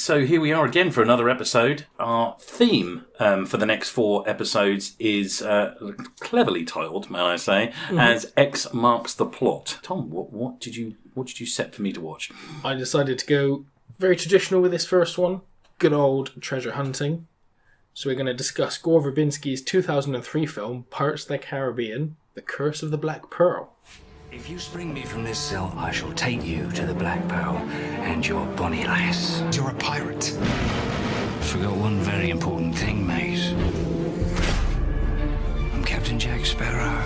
So here we are again for another episode. Our theme for the next 4 episodes is cleverly titled, may I say, as X Marks the Plot. Tom, what did you set for me to watch? I decided to go very traditional with this first one. Good old treasure hunting. So we're going to discuss Gore Verbinski's 2003 film, Pirates of the Caribbean, The Curse of the Black Pearl. If you spring me from this cell, I shall take you to the Black Pearl and your bonny lass. You're a pirate. Forgot one very important thing, mate. I'm Captain Jack Sparrow.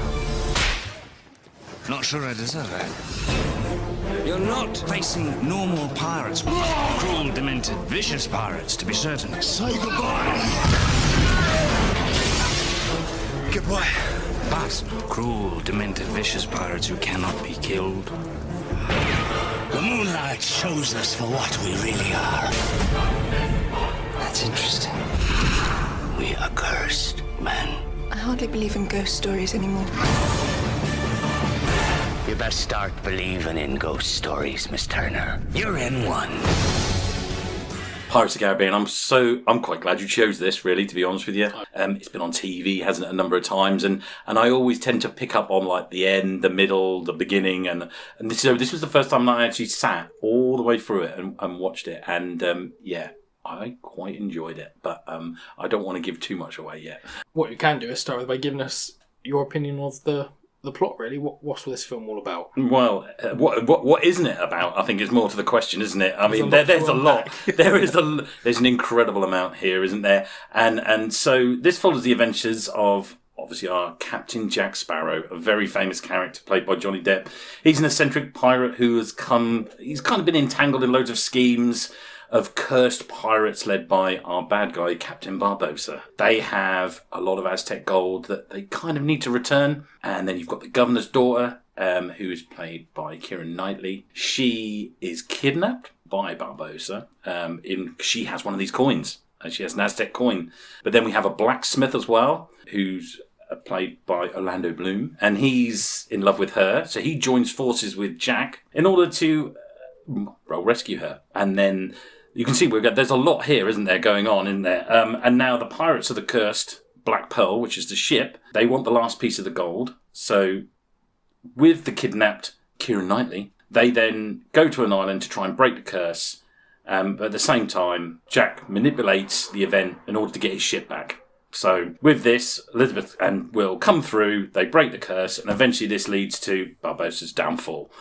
Not sure I deserve it. You're not facing normal pirates. Cruel, demented, vicious pirates, to be certain. Say goodbye. Goodbye. But cruel, demented, vicious pirates who cannot be killed. The moonlight shows us for what we really are. That's interesting. We are cursed men. I hardly believe in ghost stories anymore. You better start believing in ghost stories, Miss Turner. You're in one. Pirates of the Caribbean. I'm quite glad you chose this, really, to be honest with you. It's been on TV, hasn't it, a number of times, and I always tend to pick up on like the end, the middle, the beginning, and this was the first time I actually sat all the way through it and watched it, and I quite enjoyed it, but I don't want to give too much away yet. What you can do is start by giving us your opinion of the plot, really. What's this film all about? Well, what isn't it about? I think is more to the question, isn't it? I mean, there's a lot. There's an incredible amount here, isn't there? And so this follows the adventures of obviously our Captain Jack Sparrow, a very famous character played by Johnny Depp. He's an eccentric pirate who he's kind of been entangled in loads of schemes of cursed pirates led by our bad guy, Captain Barbossa. They have a lot of Aztec gold that they kind of need to return. And then you've got the governor's daughter, who is played by Keira Knightley. She is kidnapped by Barbossa. She has one of these coins. She has an Aztec coin. But then we have a blacksmith as well, who's played by Orlando Bloom. And he's in love with her. So he joins forces with Jack in order to rescue her. And then you can see there's a lot here, isn't there, going on in there. And now the pirates of the cursed Black Pearl, which is the ship, they want the last piece of the gold. So with the kidnapped Keira Knightley, they then go to an island to try and break the curse. But at the same time, Jack manipulates the event in order to get his ship back. So with this, Elizabeth and Will come through, they break the curse, and eventually this leads to Barbossa's downfall.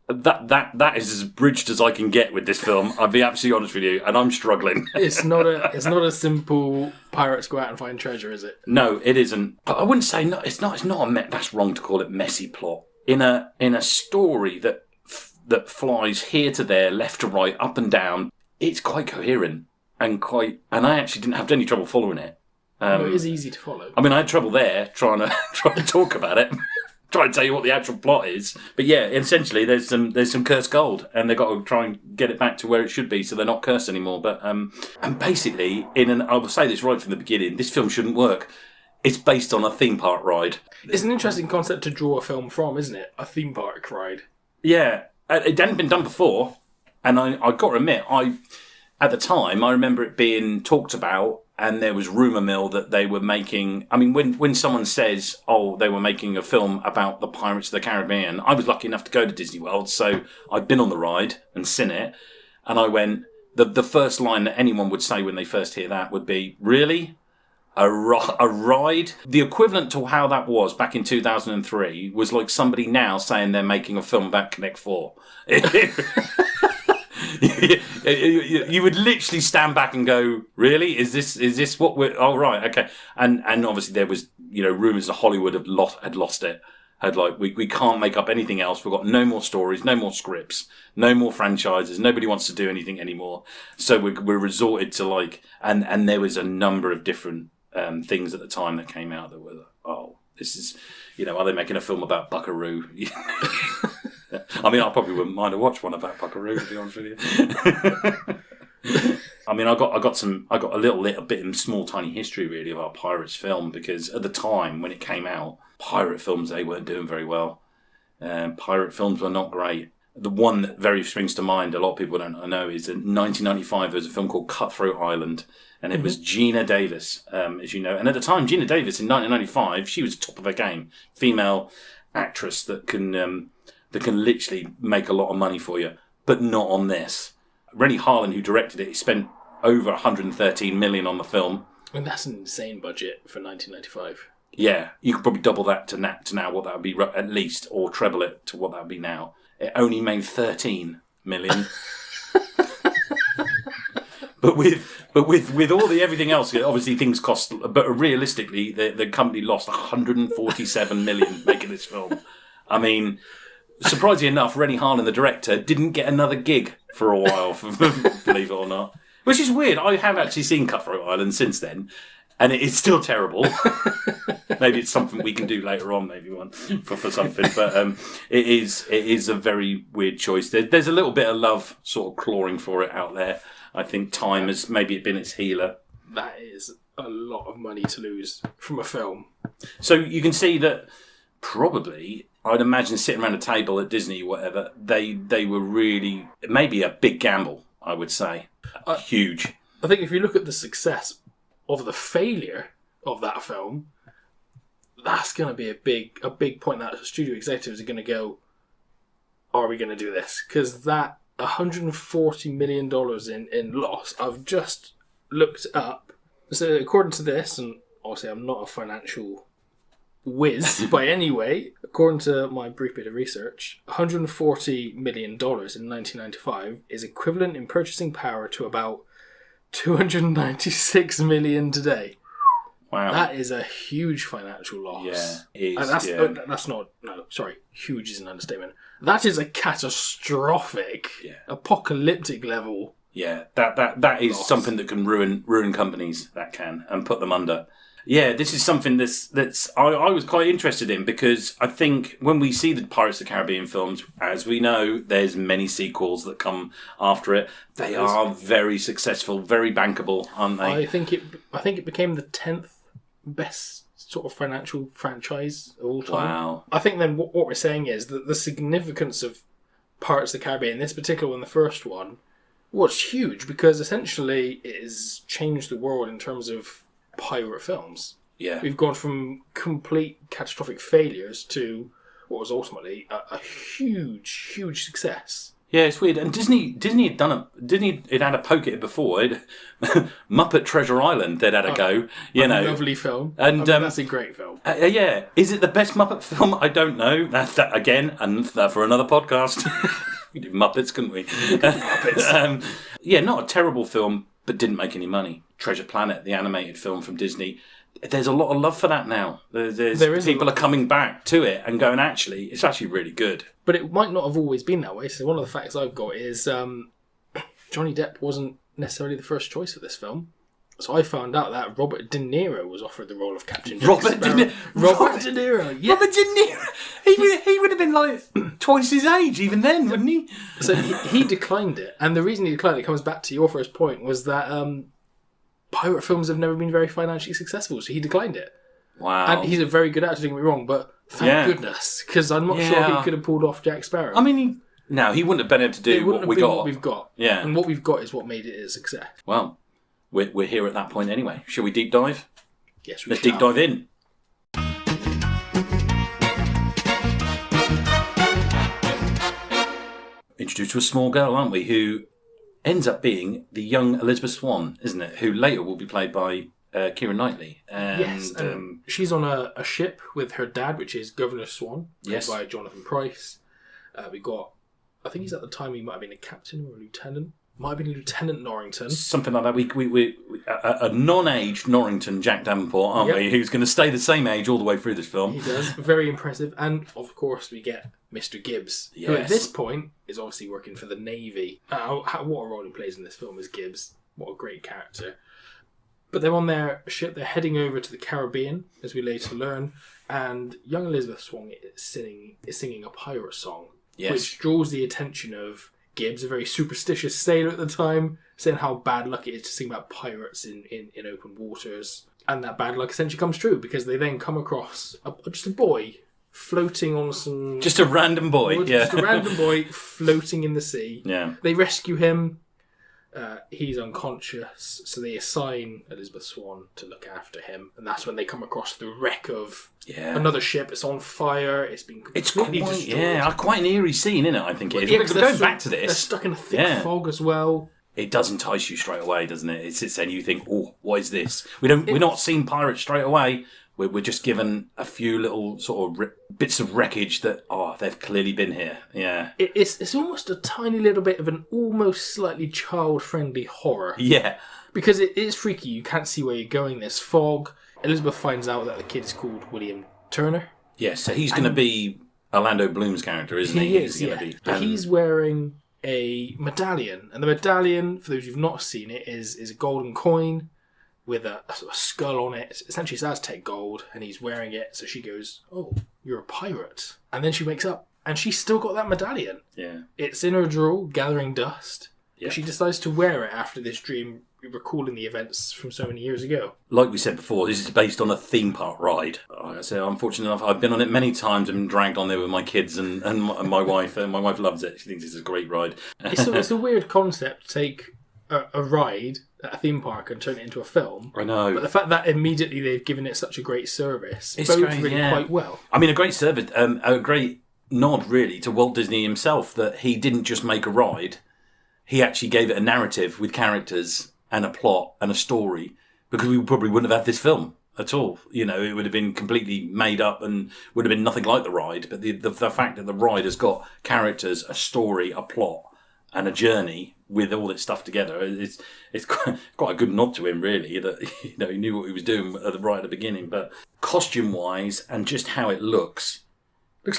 That is as bridged as I can get with this film. I'll be absolutely honest with you, and I'm struggling. It's not a simple pirates go out and find treasure, is it? No, it isn't. But I wouldn't say no. It's not. That's wrong to call it messy plot. In a story that flies here to there, left to right, up and down. It's quite coherent and I actually didn't have any trouble following it. It is easy to follow. I mean, I had trouble there trying to talk about it. Try to tell you what the actual plot is, but yeah, essentially there's some cursed gold, and they've got to try and get it back to where it should be, so they're not cursed anymore. But and basically, I will say this right from the beginning: this film shouldn't work. It's based on a theme park ride. It's an interesting concept to draw a film from, isn't it? A theme park ride. Yeah, it hadn't been done before, and I got to admit, at the time I remember it being talked about. And there was rumour mill that they were making... I mean, when someone says, they were making a film about the Pirates of the Caribbean, I was lucky enough to go to Disney World, so I'd been on the ride and seen it. And I went... The first line that anyone would say when they first hear that would be, really? A ride? The equivalent to how that was back in 2003 was like somebody now saying they're making a film about Connect 4. You would literally stand back and go, really? Is this what we're... Oh, right, okay. And obviously there was, rumours that Hollywood had lost it. We can't make up anything else. We've got no more stories, no more scripts, no more franchises. Nobody wants to do anything anymore. So we're resorted to and there was a number of different things at the time that came out that were, this is, are they making a film about Buckaroo? I mean, I probably wouldn't mind to watch one about Buckaroo, to be honest with you. I mean, I got a little bit of small, tiny history really of our Pirates film, because at the time when it came out, pirate films, they weren't doing very well. Pirate films were not great. the one that very springs to mind, a lot of people don't know, is in 1995 there was a film called Cutthroat Island, and it was Gina Davis, as you know. And at the time, Gina Davis in 1995, she was top of her game, female actress that can literally make a lot of money for you, but not on this. Rennie Harlin, who directed it, he spent over 113 million on the film. And that's an insane budget for 1995. Yeah, you could probably double that to now what that would be at least, or treble it to what that would be now. It only made 13 million. But with all the everything else, obviously things cost. But realistically, the company lost 147 million making this film. I mean, surprisingly enough, Rennie Harlin, the director, didn't get another gig for a while. Believe it or not, which is weird. I have actually seen Cutthroat Island since then, and it is still terrible. Maybe it's something we can do later on, maybe one for something. But it is a very weird choice. There's a little bit of love sort of clawing for it out there. I think time has maybe been its healer. That is a lot of money to lose from a film. So you can see that probably, I'd imagine sitting around a table at Disney, whatever, they were really, maybe a big gamble, I would say. Huge. I think if you look at the success of the failure of that film, that's going to be a big point that studio executives are going to go, are we going to do this? Because that $140 million in loss, I've just looked up. So according to this, and obviously I'm not a financial whiz by any way, according to my brief bit of research, $140 million in 1995 is equivalent in purchasing power to about $296 million today. Wow. That is a huge financial loss. Yeah, it is. That's not, no, sorry, huge is an understatement. That is a catastrophic, apocalyptic level. Yeah, that is loss. something that can ruin companies, that can, and put them under. Yeah, this is something that's I was quite interested in, because I think when we see the Pirates of the Caribbean films, as we know, there's many sequels that come after it. They are very successful, very bankable, aren't they? I think it became the 10th best sort of financial franchise of all time. Wow. I think then what we're saying is that the significance of Pirates of the Caribbean, this particular one, the first one, was huge, because essentially it has changed the world in terms of pirate films. Yeah. We've gone from complete catastrophic failures to what was ultimately a huge success. Yeah, it's weird. And Disney had had a poke at it before. Muppet Treasure Island, they'd had a go. You know, lovely film, and that's a great film. Yeah, is it the best Muppet film? I don't know. That's that again, and that for another podcast. We did Muppets, couldn't we? Muppets. Yeah, not a terrible film, but didn't make any money. Treasure Planet, the animated film from Disney. There's a lot of love for that now. There's people are coming back to it and going, actually, it's actually really good. But it might not have always been that way. So one of the facts I've got is Johnny Depp wasn't necessarily the first choice for this film. So I found out that Robert De Niro was offered the role of Captain Jack Robert Sparrow. Robert De Niro, yeah. Robert De Niro. He would have been like twice his age even then, wouldn't he? So he declined it. And the reason he declined it comes back to your first point, was that pirate films have never been very financially successful, so he declined it. Wow. And he's a very good actor, don't get me wrong, but thank goodness, because I'm not sure he could have pulled off Jack Sparrow. I mean, he wouldn't have been able to do what we got. What we've got. Yeah. And what we've got is what made it a success. Well, we're here at that point anyway. Shall we deep dive? Yes, we Let's shall. deep dive in. Introduced to a small girl, aren't we, who ends up being the young Elizabeth Swann, isn't it? Who later will be played by Keira Knightley. And, yes, she's on a ship with her dad, which is Governor Swan, played by Jonathan Pryce. We got, I think he's at the time, he might have been a captain or a lieutenant. Might have been Lieutenant Norrington. Something like that. We a non-aged Norrington, Jack Davenport, aren't we? Who's going to stay the same age all the way through this film. He does. Very impressive. And, of course, we get Mr. Gibbs, who at this point is obviously working for the Navy. What a role he plays in this film is Gibbs. What a great character. But they're on their ship. They're heading over to the Caribbean, as we later learn. And young Elizabeth Swann is singing a pirate song, which draws the attention of Gibbs, a very superstitious sailor at the time, saying how bad luck it is to sing about pirates in open waters. And that bad luck essentially comes true, because they then come across just a boy floating on some... Just a random boy, yeah. Just a random boy floating in the sea. Yeah. They rescue him. He's unconscious, so they assign Elizabeth Swann to look after him, and that's when they come across the wreck of another ship. It's on fire. It's been completely destroyed. Yeah, quite an eerie scene, isn't it? I think it is. Yeah, We're going back to this. They're stuck in a thick fog as well. It does entice you straight away, doesn't it? It sits there and you think, "Oh, what is this?" We're not seeing pirates straight away. We're just given a few little sort of bits of wreckage that, they've clearly been here. Yeah. It's almost a tiny little bit of an almost slightly child-friendly horror. Yeah. Because it is freaky. You can't see where you're going. There's fog. Elizabeth finds out that the kid is called William Turner. Yeah, so he's going to be Orlando Bloom's character, isn't he? He is, yeah. But he's wearing a medallion. And the medallion, for those who've not seen it, is a golden coin with a sort of skull on it. Essentially, it's Aztec gold, and he's wearing it. So she goes, "Oh, you're a pirate." And then she wakes up, and she's still got that medallion. Yeah. It's in her drawer, gathering dust. Yeah. But she decides to wear it after this dream, recalling the events from so many years ago. Like we said before, this is based on a theme park ride. Like I say, unfortunately enough, I've been on it many times and been dragged on there with my kids and my wife. And my wife loves it. She thinks it's a great ride. It's a weird concept to take a ride at a theme park and turn it into a film. I know. But the fact that immediately they've given it such a great service bodes really quite well. I mean, a great service, a great nod really to Walt Disney himself, that he didn't just make a ride, he actually gave it a narrative with characters and a plot and a story, because we probably wouldn't have had this film at all. You know, it would have been completely made up and would have been nothing like the ride. But the fact that the ride has got characters, a story, a plot, and a journey with all its stuff together, it's quite a good nod to him, really, that he knew what he was doing right at the beginning. But costume wise and just how it looks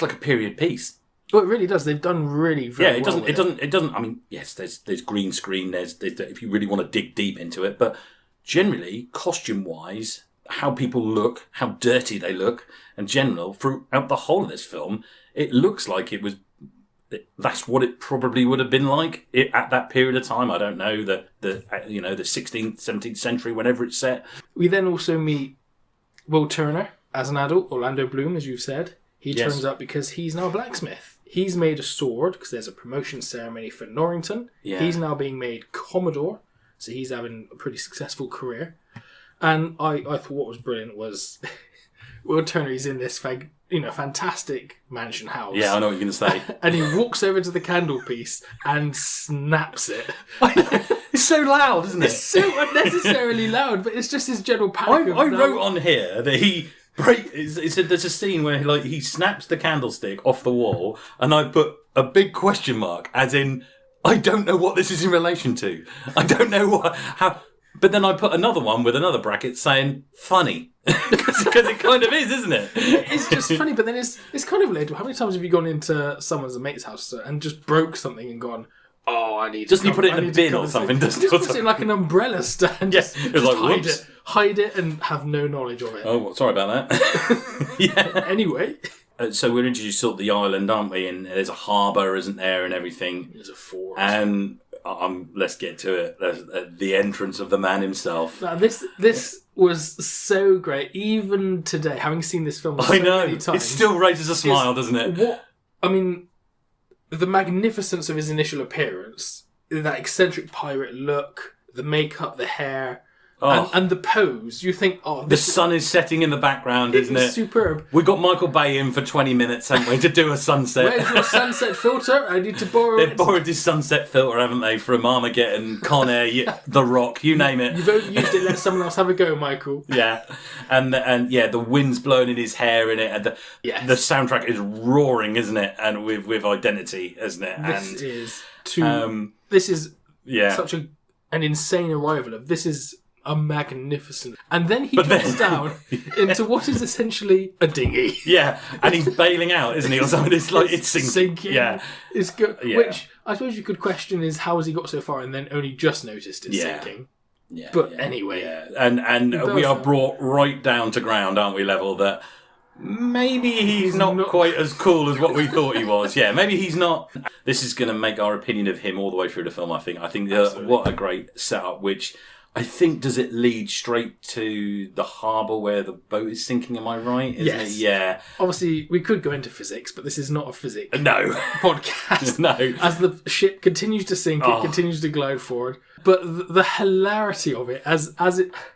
like a period piece. Well, it really does. They've done really very well. It doesn't. I mean, yes, there's green screen. There's if you really want to dig deep into it, but generally, costume wise, how people look, how dirty they look, and general throughout the whole of this film, it looks like it was. That's what it probably would have been like at that period of time. I don't know, the 16th, 17th century, whenever it's set. We then also meet Will Turner as an adult, Orlando Bloom, as you've said. He turns up because he's now a blacksmith. He's made a sword because there's a promotion ceremony for Norrington. Yeah. He's now being made Commodore, so he's having a pretty successful career. And I thought what was brilliant was Will Turner is in this fantastic mansion house. Yeah, I know what you're going to say. And he walks over to the candlepiece and snaps it. It's so loud, isn't it? It's so unnecessarily loud, but it's just his general panic. I wrote on here that he... there's a scene where he snaps the candlestick off the wall, and I put a big question mark, as in, I don't know what this is in relation to. I don't know how. But then I put another one with another bracket saying funny, because it kind of is, isn't it? It's just funny, but then it's kind of relatable. How many times have you gone into someone's mate's house and just broke something and gone, "Oh, I need." Doesn't he put it in a bin or something? Just put it in like an umbrella stand. Yes, it was like, hide it, and have no knowledge of it. Oh, well, sorry about that. Yeah. Anyway, so we're introduced to the island, aren't we? And there's a harbour, isn't there, and everything. There's a fort. And let's get to it. There's the entrance of the man himself. Now, this was so great. Even today, having seen this film so many times, it still raises a smile, doesn't it? The magnificence of his initial appearance, that eccentric pirate look, the makeup, the hair, and the pose. You think, the sun is setting in the background, isn't it? It's superb. We got Michael Bay in for 20 minutes, haven't we, to do a sunset? Where's your sunset filter? I need to borrow it. They've borrowed his sunset filter, haven't they, from Armageddon, Con Air, The Rock, you name it. You've overused it. Let someone else have a go, Michael. Yeah, and the wind's blowing in his hair in it, and the soundtrack is roaring, isn't it? And with identity, isn't it? This is such an insane arrival of this is a magnificent. And then he drops down into what is essentially a dinghy. Yeah, and he's bailing out, isn't he? Or something. It's like it's sinking. Yeah, it's good. Yeah. Which I suppose you could question is how has he got so far and then only just noticed it's sinking. Yeah, but anyway, and we are brought right down to ground, aren't we? Level that. Maybe he's not quite as cool as what we thought he was. Yeah, maybe he's not. This is going to make our opinion of him all the way through the film, I think. What a great setup, which I think, does it lead straight to the harbour where the boat is sinking? Am I right? Isn't Yes. it? Yeah. Obviously, we could go into physics, but this is not a physics No. podcast. No. As the ship continues to sink, it continues to glide forward. But the hilarity of it,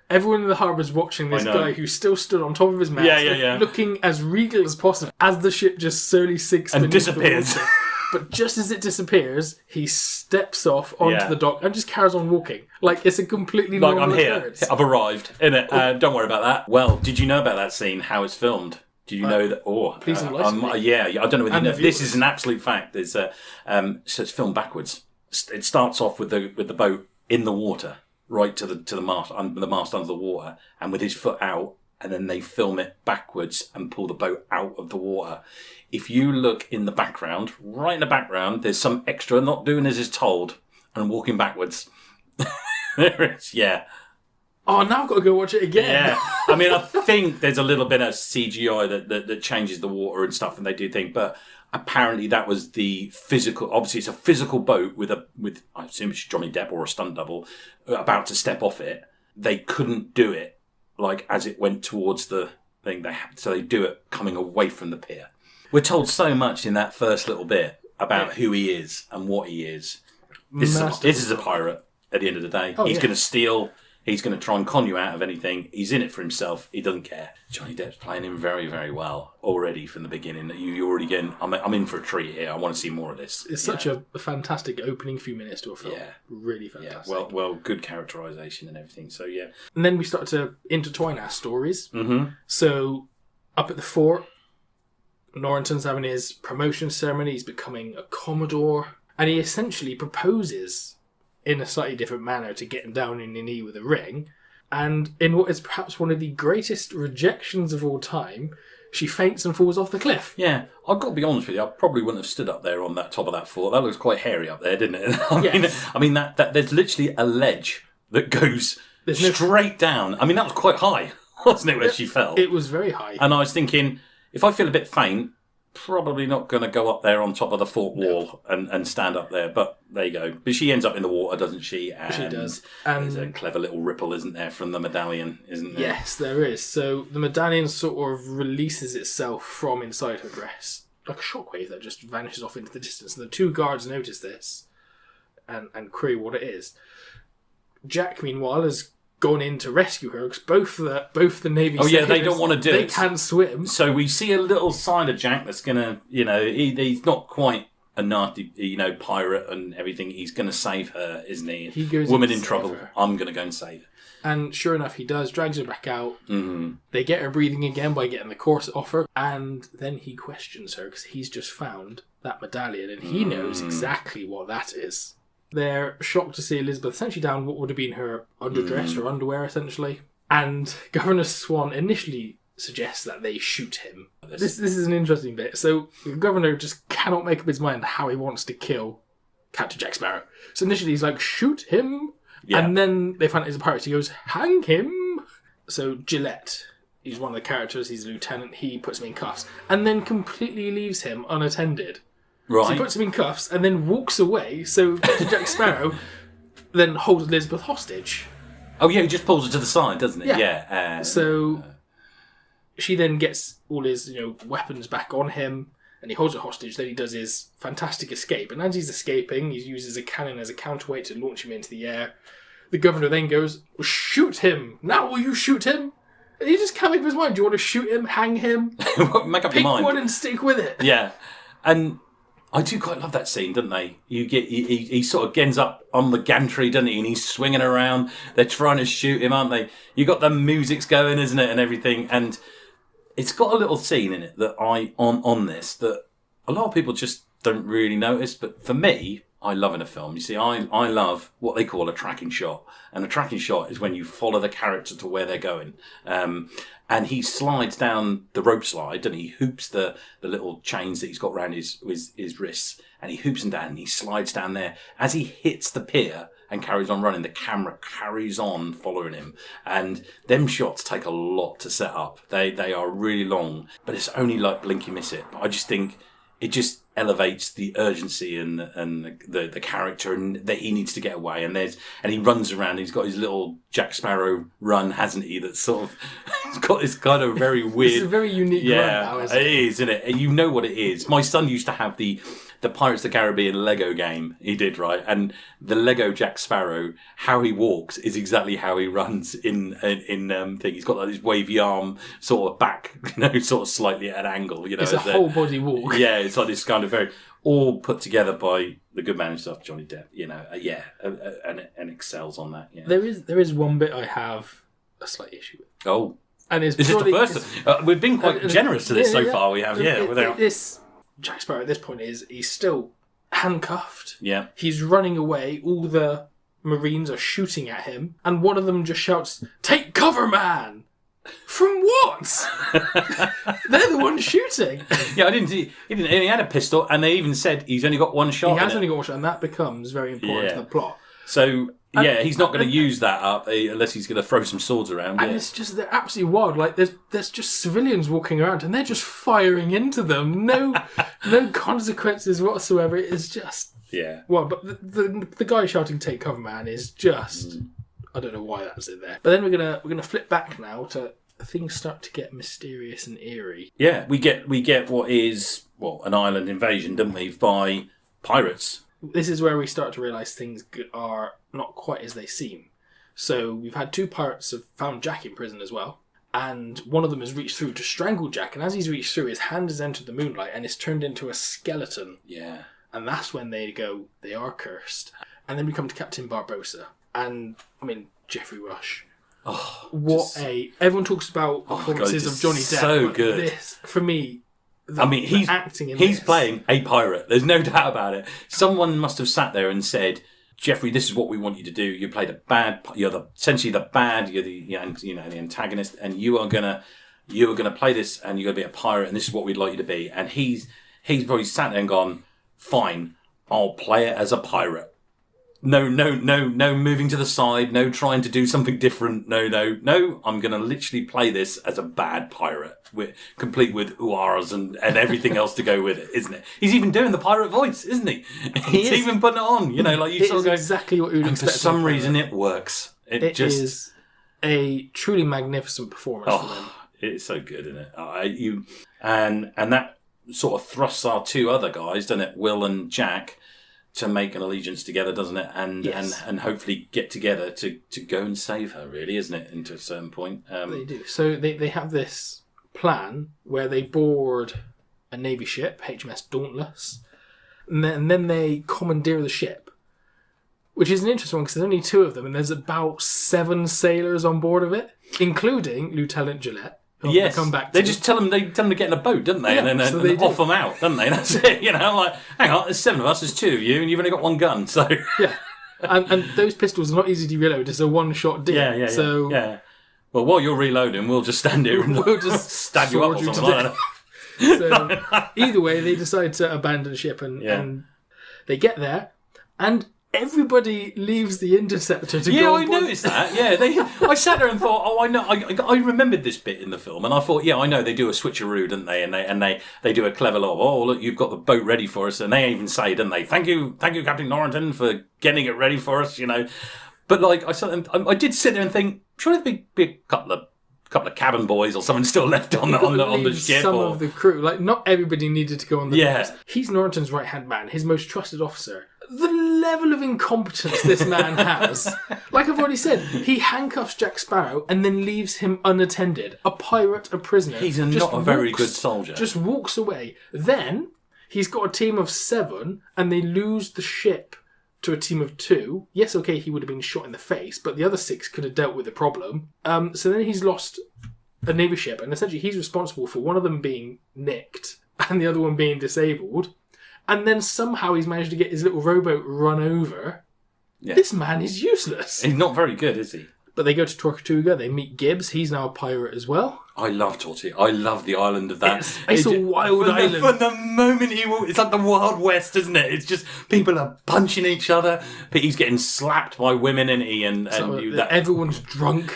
everyone in the harbour is watching this guy who still stood on top of his mast, looking as regal as possible, as the ship just slowly sinks And beneath the disappears. water. But just as it disappears, he steps off onto the dock and just carries on walking. Like, it's a completely Like, normal I'm here. occurrence. I've arrived. Innit? Don't worry about that. Well, did you know about that scene, how it's filmed? Do you know that? Please enlighten me. Yeah, I don't know whether you And know. the This viewers. is an absolute fact. It's so it's filmed backwards. It starts off with the boat in the water, right to the mast, under the mast under the water, and with his foot out, and then they film it backwards and pull the boat out of the water. If you look in the background, right in the background, there's some extra not doing as is told and walking backwards. There is, yeah. Oh, now I've got to go watch it again. Yeah, I mean, I think there's a little bit of CGI that changes the water and stuff, and they do think, but apparently that was the physical. Obviously, it's a physical boat with I assume it's Johnny Depp or a stunt double about to step off it. They couldn't do it like as it went towards the thing. So they do it coming away from the pier. We're told so much in that first little bit about who he is and what he is. This is a pirate. At the end of the day, he's going to steal. He's going to try and con you out of anything. He's in it for himself. He doesn't care. Johnny Depp's playing him very, very well already from the beginning. You're already getting, I'm in for a treat here. I want to see more of this. It's such a fantastic opening few minutes to a film. Yeah. Really fantastic. Yeah, well, good characterisation and everything. So, yeah. And then we start to intertwine our stories. Mm-hmm. So, up at the fort, Norrington's having his promotion ceremony. He's becoming a Commodore. And he essentially proposes in a slightly different manner to get him down in the knee with a ring. And in what is perhaps one of the greatest rejections of all time, she faints and falls off the cliff. Yeah, I've got to be honest with you, I probably wouldn't have stood up there on that top of that fort. That looks quite hairy up there, didn't it? I mean that there's literally a ledge that goes straight down. I mean, that was quite high, wasn't it, where she fell? It was very high. And I was thinking, if I feel a bit faint, probably not going to go up there on top of the fort wall and stand up there. But there you go. But she ends up in the water, doesn't she? And she does. There's a clever little ripple, isn't there, from the medallion, isn't there? Yes, there is. So the medallion sort of releases itself from inside her dress, like a shockwave that just vanishes off into the distance. And the two guards notice this and query what it is. Jack, meanwhile, has gone in to rescue her because both the Navy. Oh yeah, they don't want to do they it. They can swim. So we see a little side of Jack that's gonna, he's not quite a nasty, pirate and everything. He's gonna save her, isn't he? He goes woman in in to trouble. save her. I'm gonna go and save her. And sure enough, he does. Drags her back out. Mm-hmm. They get her breathing again by getting the corset off her, and then he questions her because he's just found that medallion and he knows exactly what that is. They're shocked to see Elizabeth essentially down what would have been her underdress or underwear, essentially. And Governor Swan initially suggests that they shoot him. This is an interesting bit. So the governor just cannot make up his mind how he wants to kill Captain Jack Sparrow. So initially he's like, shoot him. Yeah. And then they find out he's a pirate. He goes, hang him. So Gillette, he's one of the characters. He's a lieutenant. He puts him in cuffs and then completely leaves him unattended. Right. So he puts him in cuffs and then walks away. So Captain Jack Sparrow then holds Elizabeth hostage. Oh yeah, he just pulls her to the side, doesn't he? Yeah. So she then gets all his weapons back on him, and he holds her hostage. Then he does his fantastic escape, and as he's escaping, he uses a cannon as a counterweight to launch him into the air. The governor then goes, "Shoot him! Now will you shoot him?" And he just can't make up his mind. Do you want to shoot him? Hang him? Make up Pick your mind. one and stick with it. Yeah, and I do quite love that scene, don't they? He sort of ends up on the gantry, doesn't he? And he's swinging around. They're trying to shoot him, aren't they? You got the music's going, isn't it, and everything. And it's got a little scene in it that on this that a lot of people just don't really notice. But for me, I love in a film. You see, I love what they call a tracking shot. And a tracking shot is when you follow the character to where they're going. And he slides down the rope slide, and he hoops the little chains that he's got around his wrists, and he hoops them down, and he slides down there. As he hits the pier and carries on running, the camera carries on following him. And them shots take a lot to set up. They are really long, but it's only like blink you miss it. But I just think it just elevates the urgency and the character, and that he needs to get away. And he runs around. He's got his little Jack Sparrow run, hasn't he? That's sort of he's got this kind of very weird. It's a very unique run now, isn't it? It is, isn't it? You know what it is. My son used to have the Pirates of the Caribbean Lego game. He did, right? And the Lego Jack Sparrow, how he walks is exactly how he runs in thing. He's got like this wavy arm sort of back, sort of slightly at an angle. It's a whole body walk. Yeah, it's like this kind of very all put together by the good man himself, Johnny Depp. And excels on that. Yeah. There is one bit I have a slight issue with. Oh, and it's is this the first? We've been quite generous to this so far. We have, This Jack Sparrow at this point he's still handcuffed. Yeah, he's running away. All the Marines are shooting at him, and one of them just shouts, "Take cover, man!" From what? They're the ones shooting. Yeah, I didn't see. He had a pistol, and they even said he's only got one shot. He has only got one shot, and that becomes very important to the plot. So he's not going to use that up unless he's going to throw some swords around. And it's just they're absolutely wild. Like there's just civilians walking around, and they're just firing into them. No consequences whatsoever. It's just Well, but the guy shouting "Take cover, man!" is just. I don't know why that's in there. But then we're gonna flip back now to things start to get mysterious and eerie. Yeah, we get what is an island invasion, don't we, by pirates. This is where we start to realise things are not quite as they seem. So we've had 2 pirates have found Jack in prison as well, and one of them has reached through to strangle Jack, and as he's reached through, his hand has entered the moonlight and is turned into a skeleton. Yeah. And that's when they go, they are cursed. And then we come to Captain Barbossa. And, I mean, Geoffrey Rush. Everyone talks about performances of Johnny Depp. So good. This, for me, he's acting in he's this. playing a pirate. There's no doubt about it. Someone must have sat there and said, Geoffrey, this is what we want you to do. You play the bad. You're essentially the bad. You're the antagonist, and you are gonna play this, and you're gonna be a pirate, and this is what we'd like you to be. And he's probably sat there and gone, fine, I'll play it as a pirate. No, moving to the side. No, trying to do something different. No. I'm going to literally play this as a bad pirate, complete with oohs and everything else to go with it, isn't it? He's even doing the pirate voice, isn't he? He's even putting it on. Like you sort of go, exactly what you would expect. For some reason, it works. It is a truly magnificent performance from him. It's so good, isn't it? And that sort of thrusts our 2 other guys, doesn't it? Will and Jack. To make an allegiance together, doesn't it? And hopefully get together to go and save her, really, isn't it? Into a certain point. They do. So they have this plan where they board a Navy ship, HMS Dauntless, and then they commandeer the ship, which is an interesting one because there's only 2 of them, and there's about 7 sailors on board of it, including Lieutenant Gillette. Yes, come back they just tell them to get in a boat, don't they? Yeah, and then so and off them out, don't they? That's it. Like, hang on, there's 7 of us, there's 2 of you, and you've only got 1 gun. So yeah, and those pistols are not easy to reload. It's a 1-shot deal. Yeah. So well, while you're reloading, we'll just stand here and we'll just stab you up or something. I don't know. So either way, they decide to abandon ship, and they get there, and everybody leaves the Interceptor to go. Yeah, I noticed that. Yeah, I sat there and thought, I know. I remembered this bit in the film, and I thought, I know they do a switcheroo, don't they? And they do a clever look, you've got the boat ready for us, and they even say, don't they? Thank you, Captain Norrington, for getting it ready for us. But I did sit there and think, surely there'd be a couple of cabin boys or someone still left on the ship. Some of the crew, not everybody needed to go on the boat. He's Norrington's right hand man, his most trusted officer. The level of incompetence this man has. Like I've already said, he handcuffs Jack Sparrow and then leaves him unattended. A pirate, a prisoner. He's not a very good soldier. Just walks away. Then he's got a team of 7 and they lose the ship to a team of 2. Yes, okay, he would have been shot in the face, but the other 6 could have dealt with the problem. So then he's lost a Navy ship, and essentially he's responsible for one of them being nicked and the other one being disabled. And then somehow he's managed to get his little rowboat run over. Yeah. This man is useless. He's not very good, is he? But they go to Tortuga, they meet Gibbs, he's now a pirate as well. I love Tortuga. I love the island of that. It's a wild island. From the moment he walks, it's like the Wild West, isn't it? It's just people are punching each other. He's getting slapped by women, and everyone's drunk.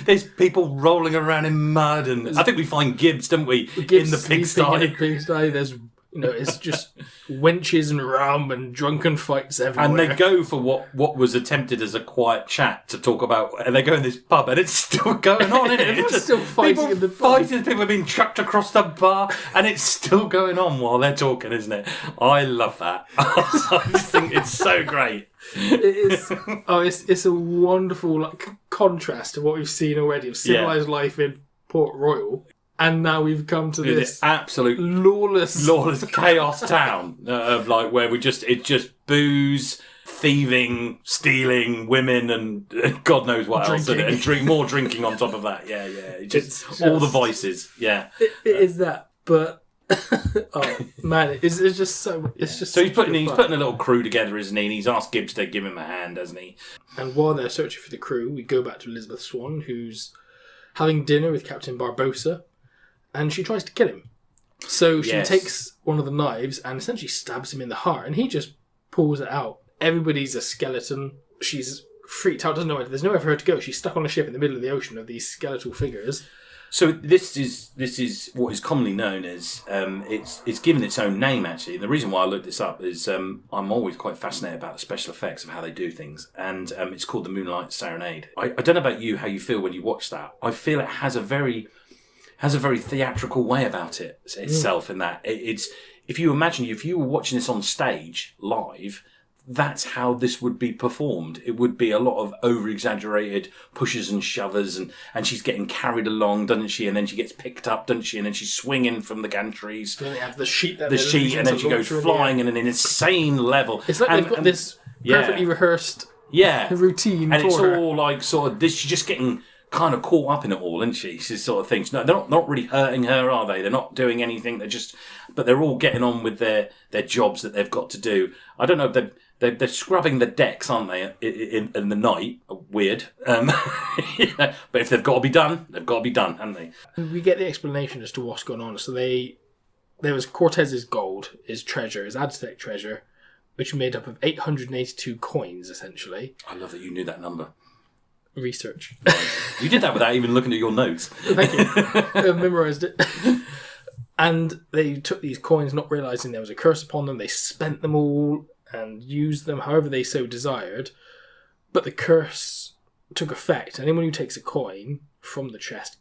There's people rolling around in mud, and I think we find Gibbs, don't we? Gibbs, in the pigsty. There's You know, it's just wenches and rum and drunken fights everywhere. And they go for what was attempted as a quiet chat to talk about, and they go in this pub, and it's still going on, isn't it? Everyone's It's still fighting people in the pub. fighting, people are being chucked across the bar, and it's still going on while they're talking, isn't it? I love that. I just think it's so great. It is. Oh, it's a wonderful contrast to what we've seen already of civilized life in Port Royal, and now we've come to this absolute lawless chaos town of like where it's just booze, thieving, stealing, women, and God knows what else, and more drinking on top of that. Yeah, it's just all the vices. Yeah, it is that, but. Oh man, it's just so. It's just so he's putting a little crew together, isn't he? And he's asked Gibbs to give him a hand, hasn't he? And while they're searching for the crew, we go back to Elizabeth Swann, who's having dinner with Captain Barbossa, and she tries to kill him. So she takes one of the knives and essentially stabs him in the heart, and he just pulls it out. Everybody's a skeleton. She's freaked out, doesn't know where. There's nowhere for her to go. She's stuck on a ship in the middle of the ocean of these skeletal figures. So this is what is commonly known as it's given its own name actually. And the reason why I looked this up is I'm always quite fascinated about the special effects of how they do things, and it's called the Moonlight Serenade. I don't know about you, how you feel when you watch that. I feel it has a very theatrical way about it itself. In that it's if you were watching this on stage live. That's how this would be performed. It would be a lot of over-exaggerated pushes and shovers, and she's getting carried along, doesn't she? And then she gets picked up, doesn't she? And then she's swinging from the gantries. Then they have the sheet, and then she goes flying at an insane level. It's like they've got this perfectly rehearsed routine and for it's her. all like sort of this. She's just getting kind of caught up in it all, isn't she? This sort of things. No, they're not really hurting her, are they? They're not doing anything. But they're all getting on with their jobs that they've got to do. I don't know if they're scrubbing the decks, aren't they, in the night? Weird. But if they've got to be done, they've got to be done, haven't they? We get the explanation as to what's going on. So there was Cortez's gold, his treasure, his Aztec treasure, which made up of 882 coins, essentially. I love that you knew that number. Research. You did that without even looking at your notes. Thank you. I memorised it. And they took these coins, not realising there was a curse upon them. They spent them all and used them however they so desired. But the curse took effect. Anyone who takes a coin from the chest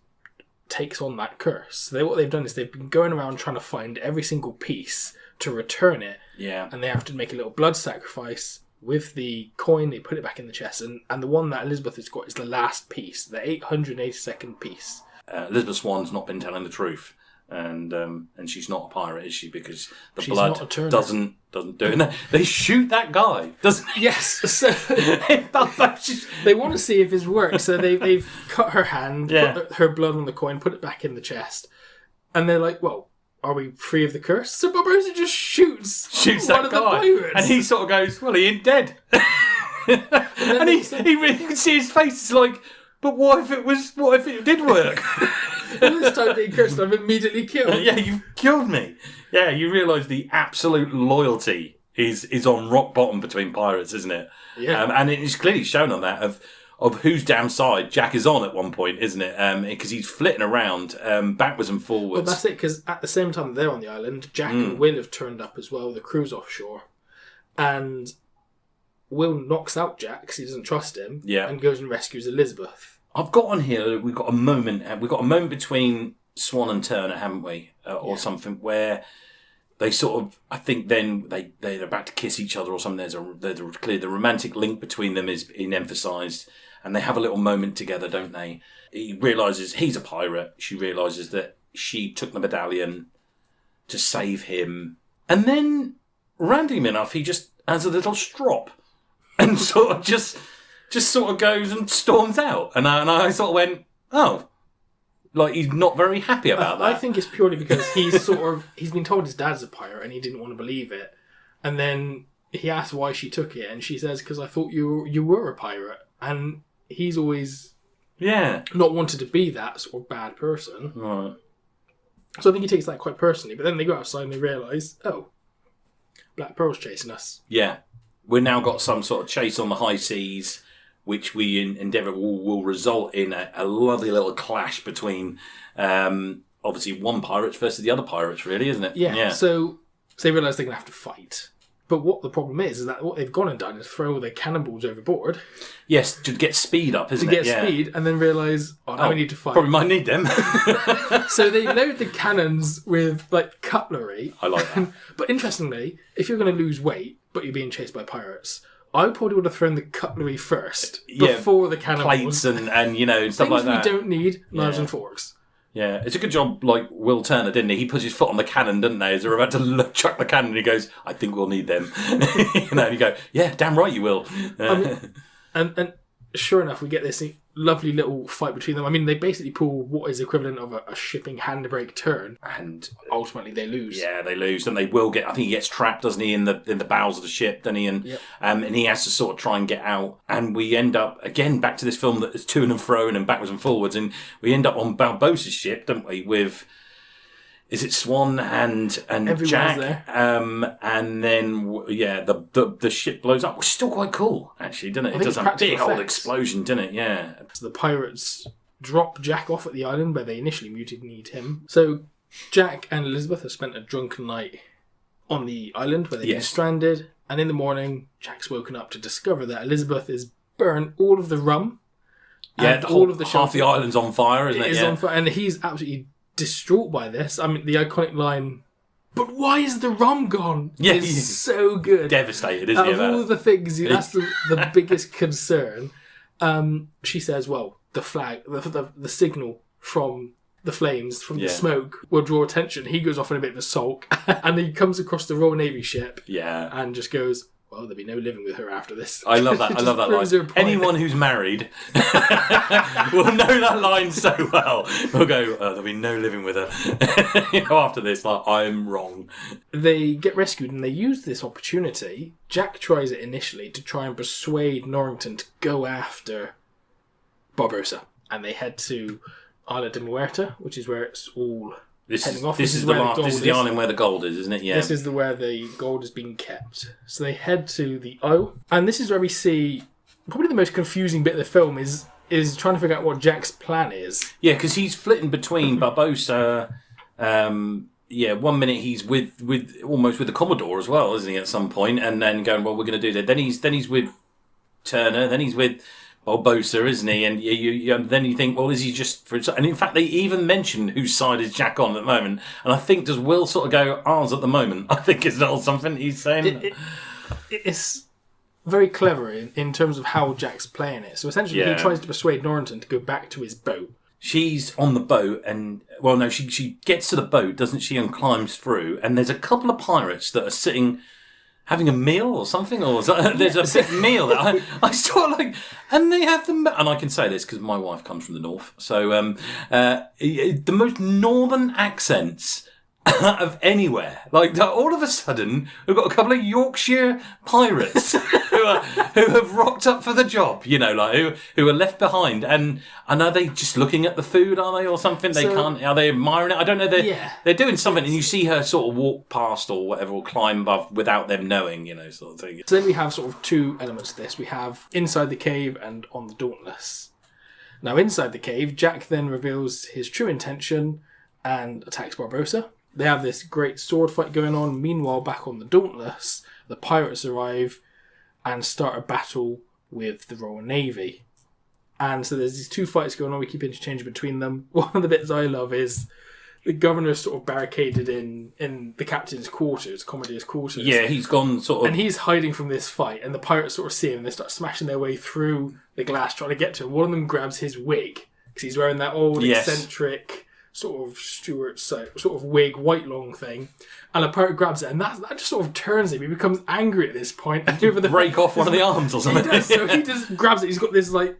takes on that curse. So what they've done is they've been going around trying to find every single piece to return it. Yeah. And they have to make a little blood sacrifice with the coin. They put it back in the chest. And the one that Elizabeth has got is the last piece, the 882nd piece. Elizabeth Swann's not been telling the truth. And she's not a pirate, is she? Because She's blood doesn't do it. They shoot that guy, doesn't it? Yes. So they want to see if his works. So they've cut her hand, put her blood on the coin, put it back in the chest, and they're like, "Well, are we free of the curse?" So Barbossa just shoots one that of guy, the pirates, and he sort of goes, "Well, he ain't dead." and he really can see his face. It's like, but what if it did work? Well, this time being cursed, I'm immediately killed. Yeah, you've killed me. Yeah, you realise the absolute loyalty is on rock bottom between pirates, isn't it? Yeah. And it is clearly shown on that of whose damn side Jack is on at one point, isn't it? Because he's flitting around backwards and forwards. Well, that's it, because at the same time they're on the island, Jack and Will have turned up as well, the crew's offshore. And Will knocks out Jack because he doesn't trust him and goes and rescues Elizabeth. I've got on here, we've got a moment between Swan and Turner, haven't we? Or something where they sort of, I think then they're about to kiss each other or something. There's clearly the romantic link between them is being emphasised, and they have a little moment together, don't they? He realises he's a pirate. She realises that she took the medallion to save him. And then, randomly enough, he just has a little strop and sort of just sort of goes and storms out. And I sort of went, oh, like he's not very happy about that. I think it's purely because he's been told his dad's a pirate and he didn't want to believe it. And then he asked why she took it, and she says, because I thought you were a pirate. And he's always not wanted to be that sort of bad person. Right. So I think he takes that quite personally. But then they go outside and they realise, oh, Black Pearl's chasing us. Yeah. We've now got some sort of chase on the high seas, which we endeavour will result in a lovely little clash between, obviously, one pirate versus the other pirates, really, isn't it? Yeah. So So they realise they're going to have to fight. But what the problem is that what they've gone and done is throw all their cannonballs overboard. Yes, to get speed up, isn't it? To get speed, and then realise, now we need to fight. Probably might need them. So they load the cannons with, like, cutlery. I like that. But interestingly, if you're going to lose weight, but you're being chased by pirates, I probably would have thrown the cutlery first, before the cannonballs. Plates and stuff like that. Things we don't need, knives and forks. Yeah, it's a good job, like Will Turner, didn't he? He puts his foot on the cannon, didn't they? As they're about to chuck the cannon, he goes, I think we'll need them. And you go, yeah, damn right you will. And sure enough, we get this lovely little fight between them. I mean, they basically pull what is equivalent of a shipping handbrake turn, and ultimately they lose. Yeah, they lose, and they will get. I think he gets trapped, doesn't he, in the bowels of the ship, doesn't he? And he has to sort of try and get out. And we end up again back to this film that is to and fro and backwards and forwards, and we end up on Barbossa's ship, don't we? With is it Swan and Everyone's Jack? there. And then the ship blows up, which is still quite cool, actually, doesn't it? It does a big old explosion, doesn't it? Yeah. So the pirates drop Jack off at the island where they initially mutinied him. So Jack and Elizabeth have spent a drunken night on the island where they've been stranded, and in the morning, Jack's woken up to discover that Elizabeth has burnt all of the rum. Yeah, all of the half the island's on fire, isn't it? It is on fire, and he's absolutely distraught by this. I mean, the iconic line, "But why is the rum gone?" is so good. Devastated, isn't he? Out of all the things, that's the biggest concern. She says, well, the flag, the signal from the flames, from the smoke, will draw attention. He goes off in a bit of a sulk, and he comes across the Royal Navy ship and just goes, well, there'll be no living with her after this. I love that. I love that line. Anyone who's married will know that line so well. We'll go, there'll be no living with her. After this, like, I'm wrong. They get rescued and they use this opportunity. Jack tries it initially to try and persuade Norrington to go after Barbossa. And they head to Isla de Muerta, which is where it's all heading off. This is the island where the gold is, isn't it? Yeah. This is where the gold is being kept. So they head to the Isle, and this is where we see probably the most confusing bit of the film is trying to figure out what Jack's plan is. Yeah, because he's flitting between Barbossa. One minute he's with almost with the Commodore as well, isn't he? At some point, and then going, well, we're going to do that. Then he's with Turner. Then he's with Barbossa, isn't he? And you then you think, well, is he just for? And in fact, they even mention whose side is Jack on at the moment. And I think, does Will sort of go ours at the moment? I think it's not something he's saying. It's very clever in terms of how Jack's playing it. So essentially, he tries to persuade Norrington to go back to his boat. She's on the boat, and she gets to the boat, doesn't she, and climbs through. And there's a couple of pirates that are sitting, having a meal or something, or there's a big meal that I sort of like, and they have them. And I can say this because my wife comes from the north, so the most northern accents of anywhere. Like, all of a sudden, we've got a couple of Yorkshire pirates who have rocked up for the job, who are left behind. And are they just looking at the food, are they, or something? Are they admiring it? I don't know. They're doing something, and you see her sort of walk past or whatever, or climb above without them knowing, sort of thing. So then we have sort of two elements to this. We have inside the cave and on the Dauntless. Now, inside the cave, Jack then reveals his true intention and attacks Barbossa. They have this great sword fight going on. Meanwhile, back on the Dauntless, the pirates arrive and start a battle with the Royal Navy. And so there's these two fights going on. We keep interchanging between them. One of the bits I love is the governor's sort of barricaded in the captain's quarters, Commodiore's quarters. Yeah, he's gone sort of... And he's hiding from this fight. And the pirates sort of see him and they start smashing their way through the glass trying to get to him. One of them grabs his wig because he's wearing that old eccentric sort of Stuart sort of wig, white long thing, and a pirate grabs it, and that just sort of turns him. He becomes angry at this point, and over the break off one of the arms or something. He does, so he just grabs it. He's got this like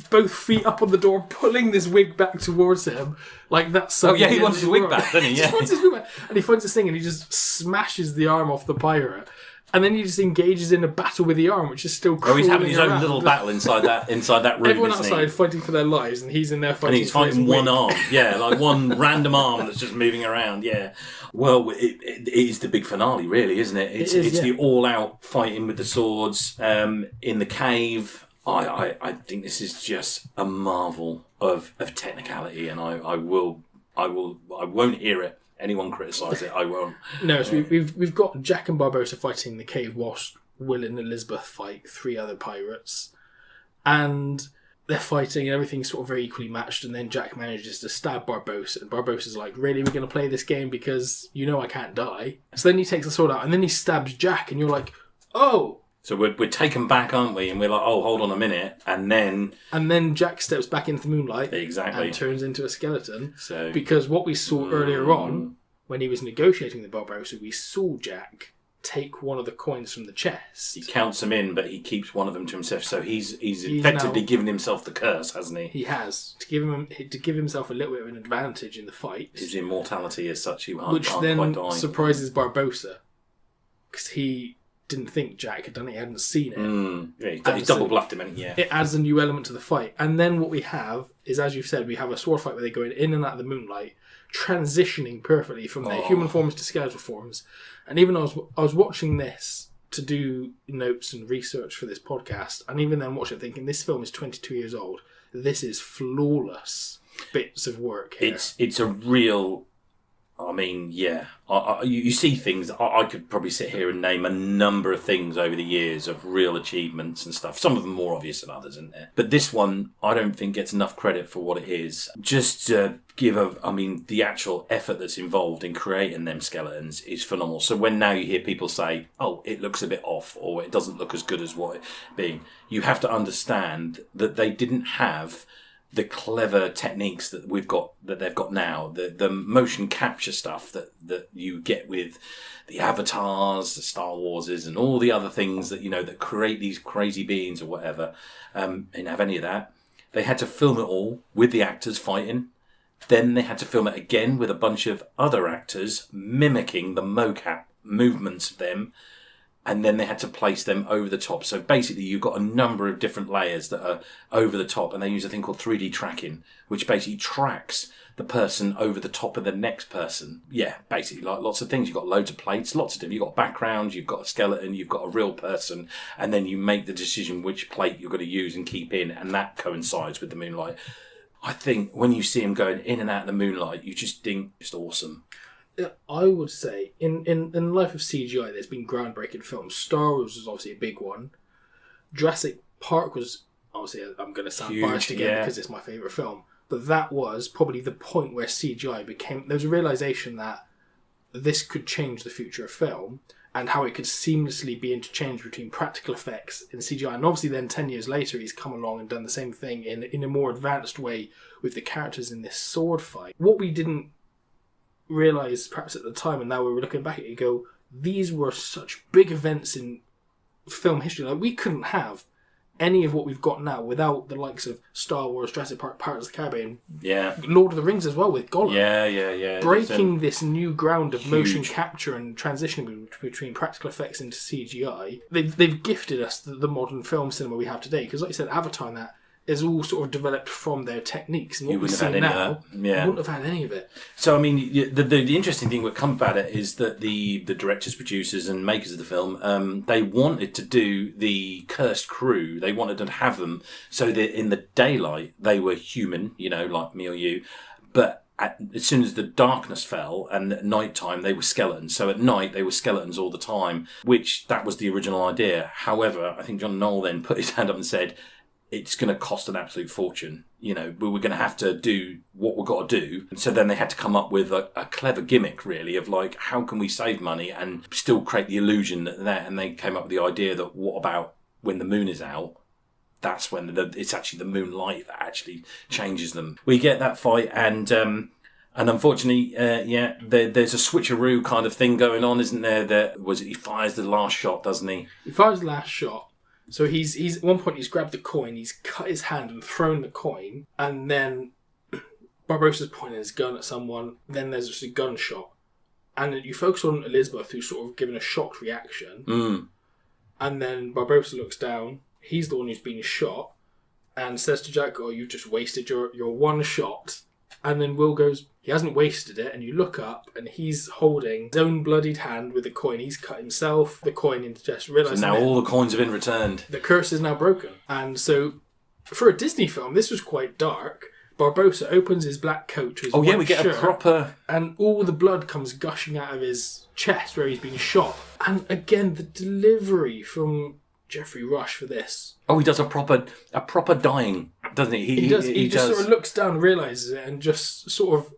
both feet up on the door, pulling this wig back towards him, like that's. Oh yeah, he wants his wig back, doesn't he? Yeah, he wants his wig back, and he finds this thing, and he just smashes the arm off the pirate. And then he just engages in a battle with the arm, which is still crawling he's having his around. own little battle inside that room. Everyone outside fighting for their lives, and he's in there fighting. And he's fighting one arm, like one random arm that's just moving around. Yeah. Well, it is the big finale, really, isn't it? It's the all-out fighting with the swords in the cave. I think this is just a marvel of technicality, and I won't hear it Anyone criticise it, I won't. No, so we've got Jack and Barbossa fighting in the cave whilst Will and Elizabeth fight 3 other pirates. And they're fighting and everything's sort of very equally matched, and then Jack manages to stab Barbossa, and Barbossa's like, really, we're going to play this game because you know I can't die? So then he takes the sword out and then he stabs Jack, and you're like, oh! So we're taken back, aren't we? And we're like, oh, hold on a minute. And then Jack steps back into the moonlight exactly. and turns into a skeleton. So because what we saw earlier on, when he was negotiating with Barbossa, we saw Jack take one of the coins from the chest. He counts them in, but he keeps one of them to himself. So he's effectively given himself the curse, hasn't he? He has to give himself a little bit of an advantage in the fight. His immortality is such he can't which quite then die. Surprises Barbossa because he didn't think Jack had done it. He hadn't seen it. Yeah, he double bluffed him, yeah. It adds a new element to the fight. And then what we have is, as you've said, we have a sword fight where they're going in and out of the moonlight, transitioning perfectly from their human forms to skeletal forms. And even I was watching this to do notes and research for this podcast, and even then watching it thinking, this film is 22 years old. This is flawless bits of work here. It's a real... I mean, yeah. You see things. I could probably sit here and name a number of things over the years of real achievements and stuff. Some of them more obvious than others, isn't there? But this one, I don't think gets enough credit for what it is. Just to give the actual effort that's involved in creating them skeletons is phenomenal. So when now you hear people say, oh, it looks a bit off, or it doesn't look as good as what it being, you have to understand that they didn't have the clever techniques that they've got now, the motion capture stuff that you get with the Avatars, the Star Warses, and all the other things that that create these crazy beings or whatever. They didn't have any of that. They had to film it all with the actors fighting. Then they had to film it again with a bunch of other actors mimicking the mocap movements of them. And then they had to place them over the top. So basically, you've got a number of different layers that are over the top. And they use a thing called 3D tracking, which basically tracks the person over the top of the next person. Yeah, basically, like lots of things. You've got loads of plates, lots of them. You've got backgrounds, you've got a skeleton, you've got a real person. And then you make the decision which plate you're going to use and keep in. And that coincides with the moonlight. I think when you see them going in and out of the moonlight, you just think it's awesome. I would say, in the life of CGI, there's been groundbreaking films. Star Wars was obviously a big one. Jurassic Park was, obviously, I'm going to sound huge, biased again because it's my favourite film. But that was probably the point where CGI became... There was a realisation that this could change the future of film and how it could seamlessly be interchanged between practical effects and CGI. And obviously then 10 years later, he's come along and done the same thing in a more advanced way with the characters in this sword fight. What we didn't realise perhaps at the time, and now we're looking back at it, you go, these were such big events in film history. Like, we couldn't have any of what we've got now without the likes of Star Wars, Jurassic Park, Pirates of the Caribbean, Lord of the Rings as well with Gollum. Yeah. Breaking this new ground of motion capture and transitioning between practical effects into CGI. They've gifted us the modern film cinema we have today. Because like you said, Avatar and that is all sort of developed from their techniques. And what we see now, you wouldn't have had any of it. So, I mean, the interesting thing that comes about it is that the directors, producers and makers of the film, they wanted to do the cursed crew. They wanted to have them so that in the daylight, they were human, like me or you. But as soon as the darkness fell and at night time, they were skeletons. So at night, they were skeletons all the time, that was the original idea. However, I think John Knoll then put his hand up and said, it's going to cost an absolute fortune. But we're going to have to do what we've got to do. And so then they had to come up with a clever gimmick, really, of like, how can we save money and still create the illusion that and they came up with the idea that what about when the moon is out? That's when it's actually the moonlight that actually changes them. We get that fight and unfortunately, there's a switcheroo kind of thing going on, isn't there? He fires the last shot, doesn't he? He fires the last shot. So he's at one point he's grabbed the coin, he's cut his hand and thrown the coin, and then Barbossa's pointing his gun at someone. Then there's just a gunshot, and you focus on Elizabeth, who's sort of given a shocked reaction, and then Barbossa looks down. He's the one who's been shot, and says to Jack, "Oh, you've just wasted your one shot." And then Will goes, he hasn't wasted it, and you look up, and he's holding his own bloodied hand with the coin. He's cut himself the coin into just realising so now all the coins have been returned. The curse is now broken. And so, for a Disney film, this was quite dark, Barbossa opens his black coat to his Oh, yeah, white we get shirt, a proper... and all the blood comes gushing out of his chest where he's been shot. And again, the delivery from Geoffrey Rush for this. Oh, he does a proper dying, doesn't he? He does. He just sort of looks down, realises it, and just sort of...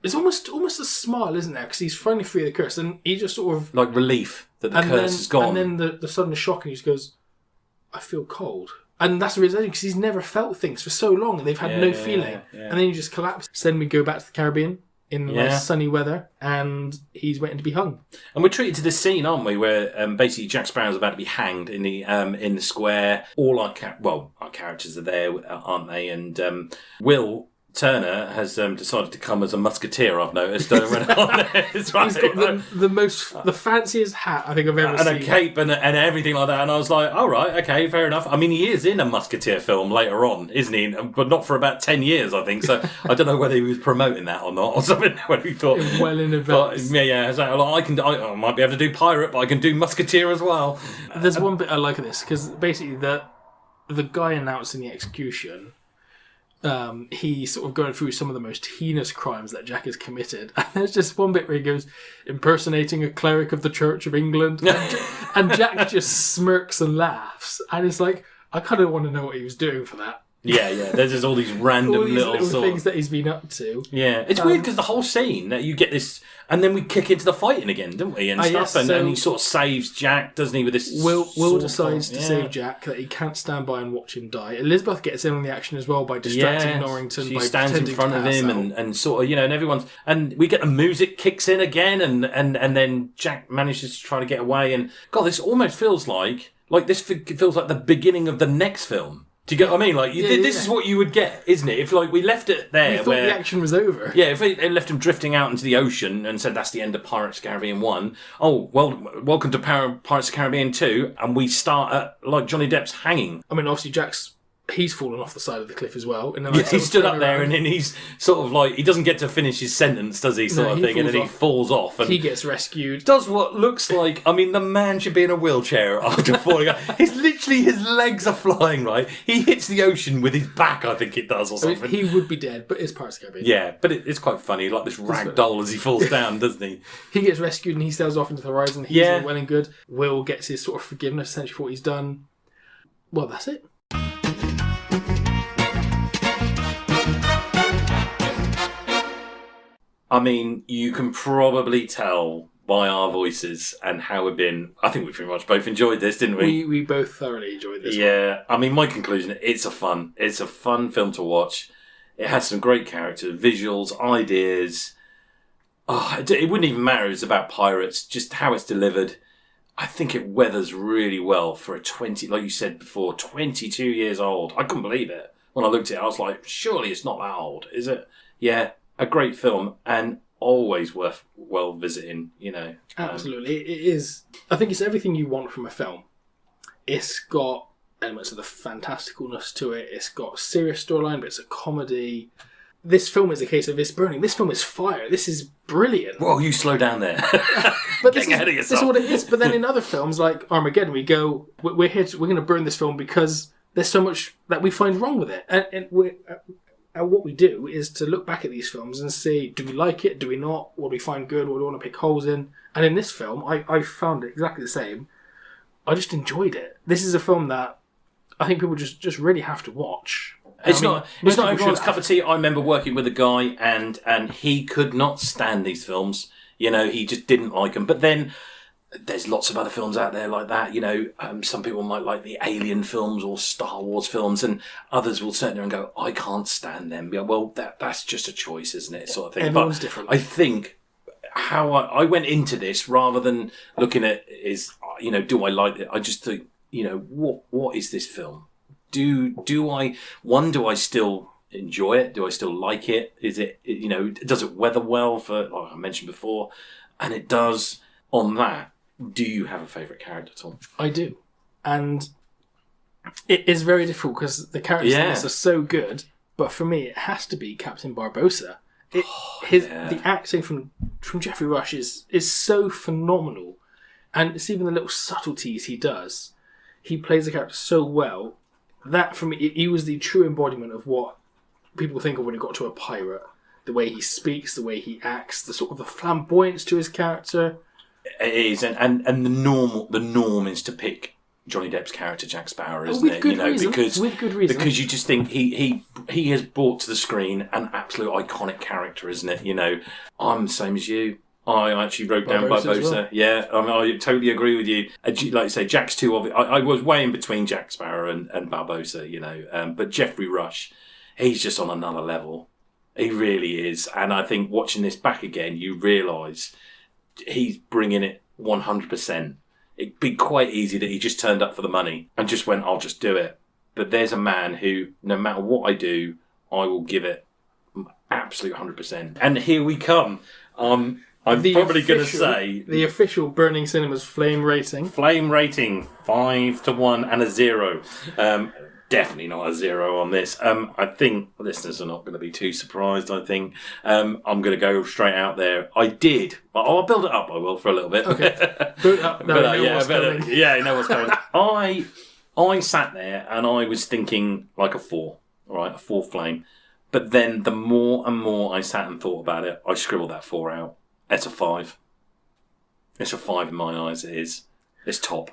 It's almost a smile, isn't there? Because he's finally free of the curse, and he just sort of... Like relief that the curse is gone. And then the sudden shock, and he just goes, I feel cold. And that's the realization, because he's never felt things for so long, and they've had no feeling. Yeah. And then he just collapses. So then we go back to the Caribbean in nice sunny weather, and he's waiting to be hung. And we're treated to this scene, aren't we, where basically Jack Sparrow's about to be hanged in the square. All our characters are there, aren't they? And Will Turner has decided to come as a musketeer, I've noticed. He's got the fanciest hat I think I've ever seen. And a cape and everything like that. And I was like, all right, okay, fair enough. I mean, he is in a musketeer film later on, isn't he? But not for about 10 years, I think. So I don't know whether he was promoting that or not, or something, when he thought... Well in advance. Yeah, exactly. I might be able to do pirate, but I can do musketeer as well. There's one bit I like of this, because basically the guy announcing the execution... he's sort of going through some of the most heinous crimes that Jack has committed. And there's just one bit where he goes, impersonating a cleric of the Church of England. And Jack just smirks and laughs. And it's like, I kind of want to know what he was doing for that. Yeah. There's just all these random little things that he's been up to. Yeah, it's weird because the whole scene that you get this, and then we kick into the fighting again, don't we? And stuff, yes, and he sort of saves Jack, doesn't he? With this, Will decides to save Jack, that he can't stand by and watch him die. Elizabeth gets in on the action as well by distracting Norrington. She stands in front of him and sort of, and everyone's, and we get the music kicks in again, and then Jack manages to try to get away. And God, this almost feels like this feels like the beginning of the next film. Do you get what I mean? Like, this is what you would get, isn't it? If we left it there, you thought the action was over. Yeah, if they left him drifting out into the ocean and said that's the end of Pirates of the Caribbean 1. Oh, well, welcome to Pirates of the Caribbean 2, and we start at Johnny Depp's hanging. I mean, obviously he's fallen off the side of the cliff as well. And then, he stood up there, and then he's sort of he doesn't get to finish his sentence, does he? Sort of thing, and then he falls off. And he gets rescued. Does what looks like, I mean, the man should be in a wheelchair after falling out. His legs are flying, right? He hits the ocean with his back, I think it does, or something. He would be dead, but it's Pirates of the Caribbean. Yeah, but it's quite funny, like this rag doll as he falls down, doesn't he? He gets rescued and he sails off into the horizon. He's all well and good. Will gets his sort of forgiveness, essentially, for what he's done. Well, that's it. I mean, you can probably tell by our voices and how we've been. I think we pretty much both enjoyed this, didn't we? We both thoroughly enjoyed this. Yeah, I mean, my conclusion: it's a fun film to watch. It has some great characters, visuals, ideas. Oh, it wouldn't even matter if it's about pirates, just how it's delivered. I think it weathers really well for a 20, like you said before, 22 years old. I couldn't believe it. When I looked at it, I was like, surely it's not that old, is it? Yeah. A great film and always worth well visiting, Absolutely. It is. I think it's everything you want from a film. It's got elements of the fantasticalness to it. It's got a serious storyline, but it's a comedy. This film is a case of it's burning. This film is fire. This is brilliant. Whoa, you slow down there. But Getting ahead of yourself. This is what it is. But then in other films like Armageddon, we go, we're going to burn this film because there's so much that we find wrong with it. And what we do is to look back at these films and say, do we like it? Do we not? What do we find good? What do we want to pick holes in? And in this film, I found it exactly the same. I just enjoyed it. This is a film that I think people just really have to watch. It's not everyone's cup of tea. I remember working with a guy and he could not stand these films. He just didn't like them. But then there's lots of other films out there like that. Some people might like the Alien films or Star Wars films, and others will sit there and go, I can't stand them. Yeah, well, that's just a choice, isn't it? Sort of thing. Everyone's different. I think how I went into this, rather than looking at is, do I like it? I just think, what is this film? Do I still enjoy it? Do I still like it? Is it, does it weather well for, like I mentioned before? And it does on that. Do you have a favourite character, Tom? I do. And it is very difficult because the characters in this are so good, but for me it has to be Captain Barbossa. The acting from Geoffrey Rush is so phenomenal. And it's even the little subtleties he does. He plays the character so well. That, for me, he was the true embodiment of what people think of when he got to a pirate. The way he speaks, the way he acts, the sort of the flamboyance to his character. It is, and the norm is to pick Johnny Depp's character Jack Sparrow, isn't with it? Good reason. With good reason. Because you just think he has brought to the scrine an absolute iconic character, isn't it? You know, I'm the same as you. I actually wrote down Barbossa. Well. Yeah, I totally agree with you. Like you say, Jack's too obvious. I was way in between Jack Sparrow and Barbossa, you know. But Geoffrey Rush, he's just on another level. He really is. And I think watching this back again, you realise he's bringing it 100%. It'd be quite easy that he just turned up for the money and just went, I'll just do it. But there's a man who, no matter what I do, I will give it absolute 100%. And here we come. I'm probably going to say... The official Burning Cinemas flame rating. Flame rating, 5-1 and a 0. Definitely not a 0 on this. I think listeners are not going to be too surprised, I think. I'm going to go straight out there. I'll build it up, I will, for a little bit. Okay. Build it up. Yeah, you know what's coming. I sat there and I was thinking like a 4, all right, a 4 flame. But then the more and more I sat and thought about it, I scribbled that 4 out. It's a 5. It's a 5 in my eyes, it is. It's top.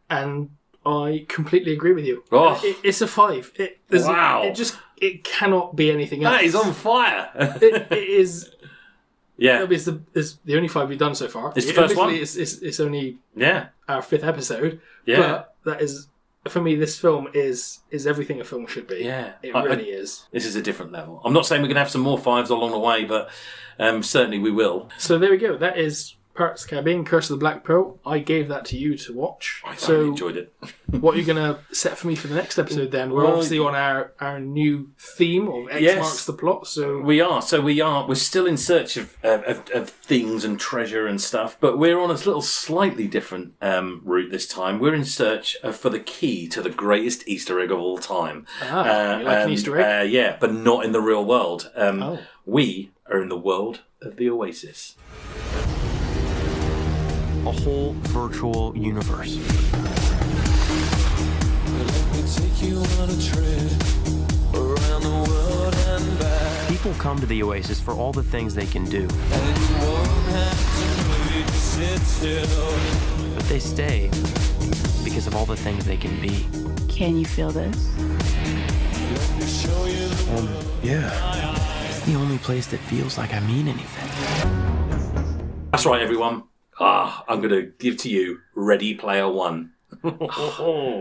And I completely agree with you. Oh. It's a 5. Wow. It cannot be anything else. That is on fire. it is. Yeah. It's the only 5 we've done so far. It's the first one. It's only our 5th episode. Yeah. But that is, for me, this film is everything a film should be. Yeah. It really is. This is a different level. I'm not saying we're going to have some more 5s along the way, but certainly we will. So there we go. That is Pirates of the Caribbean, Curse of the Black Pearl. I gave that to you to watch. I thoroughly enjoyed it. What are you going to set for me for the next episode then? We're obviously on our new theme of X marks the plot. So we are. We're still in search of things and treasure and stuff, but we're on a little slightly different route this time. We're in search for the key to the greatest Easter egg of all time. You like an Easter egg? Yeah, but not in the real world. We are in the world of the Oasis. A whole virtual universe. People come to the Oasis for all the things they can do. But they stay because of all the things they can be. Can you feel this? Yeah. It's the only place that feels like I mean anything. That's right, everyone. I'm going to give to you Ready Player One.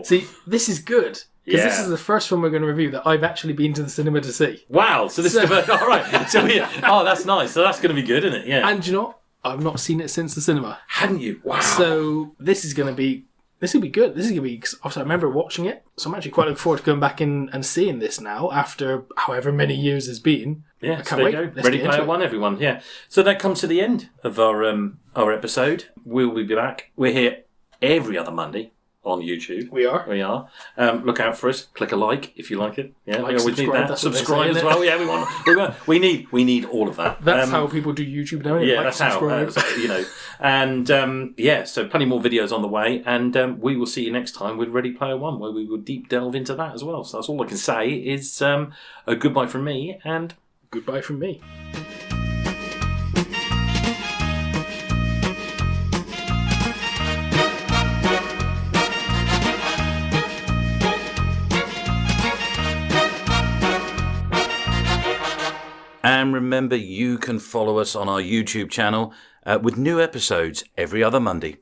See, this is good. Because this is the first film we're going to review that I've actually been to the cinema to see. Wow, so this is the first... All right. So, that's nice. So that's going to be good, isn't it? Yeah. And you know what? I've not seen it since the cinema. Hadn't you? Wow. So this is going to be good. This is going to be... Obviously, I remember watching it, so I'm actually quite looking forward to going back in and seeing this now after however many years it's been. Yeah, so there you go. Ready Player One, everyone. Yeah. So that comes to the end of our episode. We'll be back. We're here every other Monday on YouTube. We are. Look out for us. Click a like if you like it. Yeah, we always need that. That's subscribe as well. Yeah, we need all of that. That's how people do YouTube now. Yeah, that's how. And so plenty more videos on the way, and we will see you next time with Ready Player One, where we will deep delve into that as well. So that's all I can say is a goodbye from me and goodbye from me. And remember, you can follow us on our YouTube channel with new episodes every other Monday.